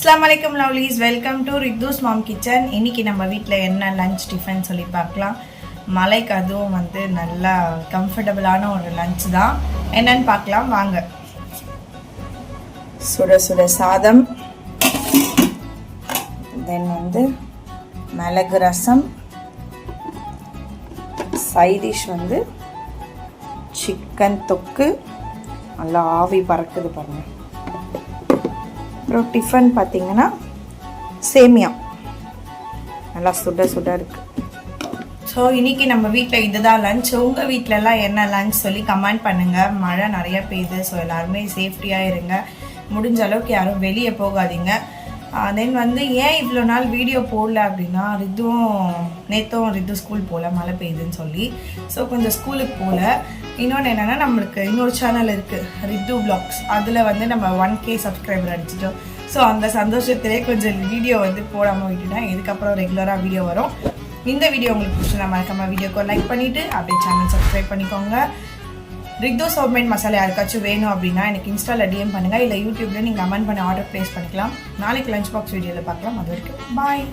Assalamualaikum lovelies, welcome to Riddu's Mom Kitchen. இன்னைக்கு நம்ம வீட்ல என்ன லஞ்ச் டிஃபன் சொல்லி பார்க்கலாம். மலைக்கு அதுவும் வந்து நல்லா கம்ஃபர்டபிளான ஒரு லஞ்ச் தான். என்னன்னு பார்க்கலாம் வாங்க. சுட சுட சாதம், தென் வந்து மிளகு ரசம், சைட் டிஷ் வந்து சிக்கன் தொக்கு, நல்லா ஆவி பறக்குது பாருங்க. அப்புறம் டிஃபன் பார்த்தீங்கன்னா சேமியா நல்லா சுட சுட இருக்கு. ஸோ இன்னைக்கு நம்ம வீட்டில் இதுதான் லஞ்ச். உங்கள் வீட்டிலலாம் என்ன லஞ்ச் சொல்லி கமெண்ட் பண்ணுங்கள். மழை நிறைய பெய்யுது, ஸோ எல்லாருமே சேஃப்டியாக இருங்க. முடிஞ்ச அளவுக்கு யாரும் வெளியே போகாதீங்க. தென் வந்து ஏன் இவ்வளோ நாள் வீடியோ போடல அப்படின்னா, நேற்றும் ரித்து ஸ்கூல் போகல, மழை பெய்யுதுன்னு சொல்லி. ஸோ கொஞ்சம் ஸ்கூலுக்கு போகல. இன்னொன்று என்னென்னா, நம்மளுக்கு இன்னொரு சேனல் இருக்குது ரித்து vlogs. அதில் வந்து நம்ம 1K சப்ஸ்கிரைபர் அடிச்சிட்டோம். ஸோ அந்த சந்தோஷத்திலே கொஞ்சம் வீடியோ வந்து போடாமல் விட்டுட்டேன். இதுக்கப்புறம் ரெகுலராக வீடியோ வரும். இந்த வீடியோ உங்களுக்கு பிடிச்சா மறக்காம வீடியோக்கு லைக் பண்ணிவிட்டு அப்படியே சேனல் சப்ஸ்கிரைப் பண்ணிக்கோங்க. ரித்துஸ் ஹோம்மேட் மசாலா யாருக்காச்சும் வேணும் அப்படின்னா எனக்கு இன்ஸ்டாவில் டிஎம் பண்ணுங்கள், இல்லை யூடியூப்ல நீங்கள் கமெண்ட் பண்ணி ஆர்டர் ப்ளேஸ் பண்ணிக்கலாம். நாளைக்கு லஞ்ச் பாக்ஸ் வீடியோவில் பார்க்கலாம். அது வரைக்கும் பாய்.